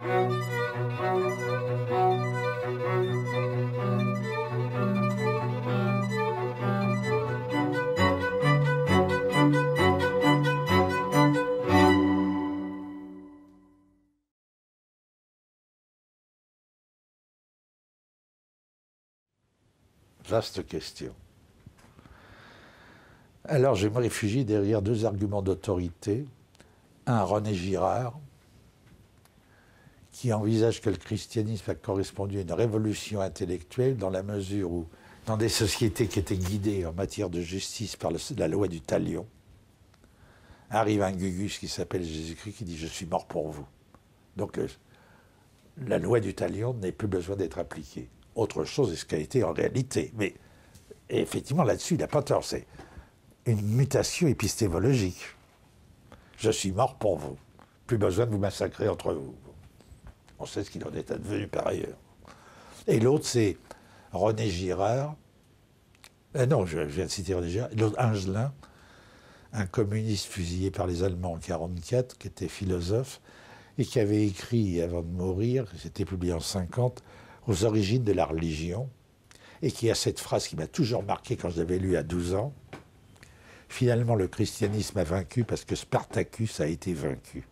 Vaste question. Alors, je me réfugie derrière deux arguments d'autorité. Un, René Girard, qui envisage que le christianisme a correspondu à une révolution intellectuelle dans la mesure où, dans des sociétés qui étaient guidées en matière de justice par la loi du talion, arrive un Gugus qui s'appelle Jésus-Christ qui dit « Je suis mort pour vous ». Donc la loi du talion n'est plus besoin d'être appliquée. Autre chose est ce qu'a été en réalité. Mais effectivement, là-dessus, il n'a pas tort. C'est une mutation épistémologique. Je suis mort pour vous. Plus besoin de vous massacrer entre vous. On sait ce qu'il en est advenu par ailleurs. Et l'autre, c'est René Girard. Non, je viens de citer René Girard. L'autre, Angelin, un communiste fusillé par les Allemands en 1944, qui était philosophe, et qui avait écrit, avant de mourir, c'était publié en 1950, aux origines de la religion, et qui a cette phrase qui m'a toujours marqué quand je l'avais lu à 12 ans. Finalement, le christianisme a vaincu parce que Spartacus a été vaincu.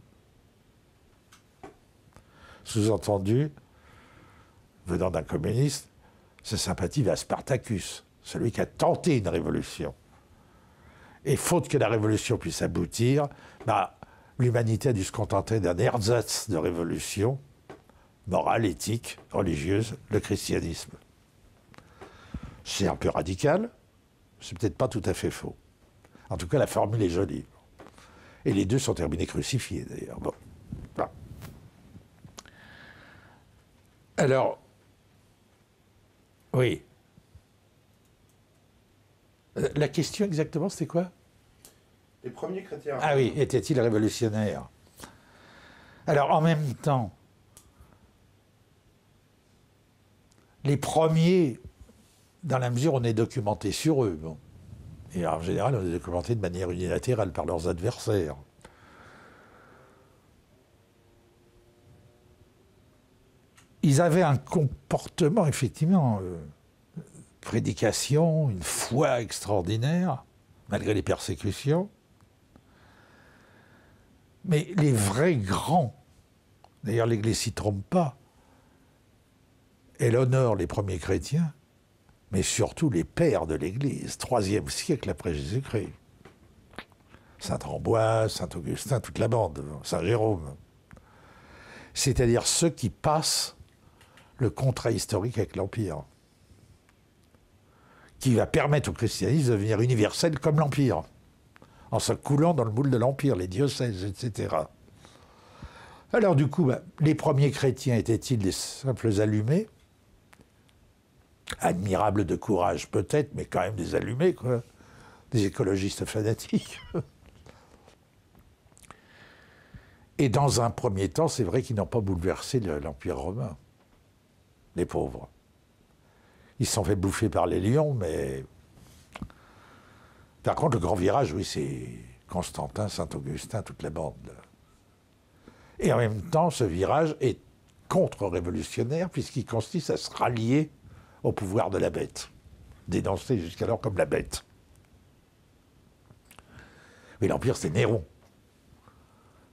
Sous-entendu, venant d'un communiste, sa sympathie va à Spartacus, celui qui a tenté une révolution. Et faute que la révolution puisse aboutir, l'humanité a dû se contenter d'un ersatz de révolution, morale, éthique, religieuse, le christianisme. C'est un peu radical, c'est peut-être pas tout à fait faux. En tout cas, la formule est jolie. Et les deux sont terminés crucifiés, d'ailleurs. Bon. Voilà. Alors, oui. La question exactement, c'était quoi? Les premiers chrétiens. Ah oui, étaient-ils révolutionnaires? Alors, en même temps, les premiers, dans la mesure où on est documenté sur eux, bon. Et en général, on est documenté de manière unilatérale par leurs adversaires. Ils avaient un comportement, effectivement, prédication, une foi extraordinaire, malgré les persécutions. Mais les vrais grands, d'ailleurs l'Église ne s'y trompe pas, elle honore les premiers chrétiens, mais surtout les pères de l'Église, 3e siècle après Jésus-Christ. Saint Ambroise, Saint Augustin, toute la bande, Saint Jérôme. C'est-à-dire ceux qui passent le contrat historique avec l'Empire, qui va permettre au christianisme de devenir universel comme l'Empire, en se coulant dans le moule de l'Empire, les diocèses, etc. Alors du coup, les premiers chrétiens étaient-ils des simples allumés? Admirables de courage peut-être, mais quand même des allumés, quoi. Des écologistes fanatiques. Et dans un premier temps, c'est vrai qu'ils n'ont pas bouleversé l'Empire romain, les pauvres. Ils se sont fait bouffer par les lions, mais... Par contre, le grand virage, oui, c'est Constantin, Saint-Augustin, toute la bande. Et en même temps, ce virage est contre-révolutionnaire, puisqu'il consiste à se rallier au pouvoir de la bête, dénoncé jusqu'alors comme la bête. Mais l'Empire, c'est Néron.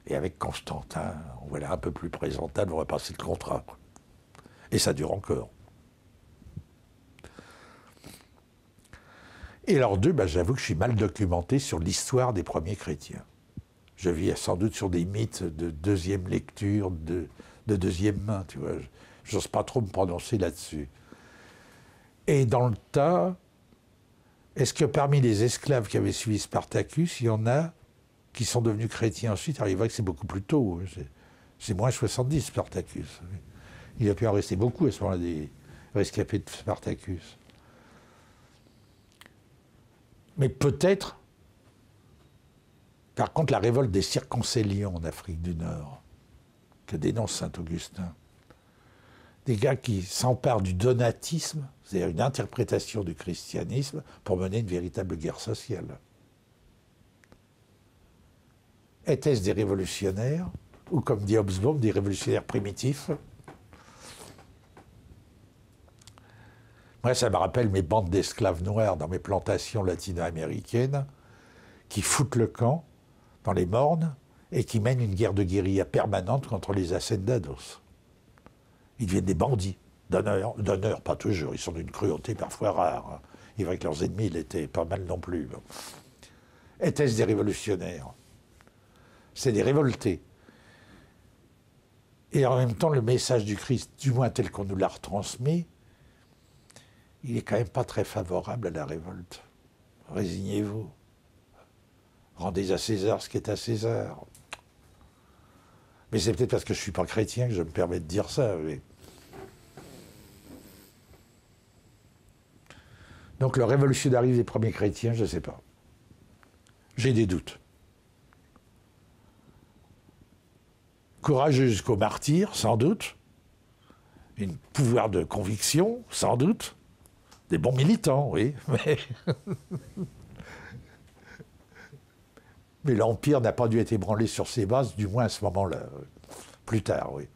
Et avec Constantin, on voit là un peu plus présentable, on va passer le contrat. Et ça dure encore. Et alors deux, j'avoue que je suis mal documenté sur l'histoire des premiers chrétiens. Je vis sans doute sur des mythes de deuxième lecture, de deuxième main, tu vois. J'ose pas trop me prononcer là-dessus. Et dans le tas, est-ce que parmi les esclaves qui avaient suivi Spartacus, il y en a qui sont devenus chrétiens ensuite? Alors il va que c'est beaucoup plus tôt. C'est moins 70, Spartacus. Il a pu en rester beaucoup à ce moment-là, des rescapés de Spartacus. Mais peut-être, par contre, la révolte des circoncélions en Afrique du Nord, que dénonce Saint-Augustin, des gars qui s'emparent du donatisme, c'est-à-dire une interprétation du christianisme, pour mener une véritable guerre sociale. Étaient-ce des révolutionnaires? ou comme dit Hobsbawm, des révolutionnaires primitifs. Moi, ça me rappelle mes bandes d'esclaves noirs dans mes plantations latino-américaines qui foutent le camp dans les mornes et qui mènent une guerre de guérilla permanente contre les hacendados. Ils deviennent des bandits, d'honneur, pas toujours, ils sont d'une cruauté parfois rare. Il est vrai que leurs ennemis l'étaient pas mal non plus. Étaient-ce des révolutionnaires? C'est des révoltés. Et en même temps, le message du Christ, du moins tel qu'on nous l'a retransmis, il est quand même pas très favorable à la révolte. Résignez-vous. Rendez à César ce qui est à César. Mais c'est peut-être parce que je ne suis pas chrétien que je me permets de dire ça. Mais... Donc le révolutionnarisme des premiers chrétiens, je ne sais pas. J'ai des doutes. Courageux jusqu'au martyr, sans doute. Un pouvoir de conviction, sans doute. Des bons militants, oui. Mais l'Empire n'a pas dû être ébranlé sur ses bases, du moins à ce moment-là. Plus tard, oui.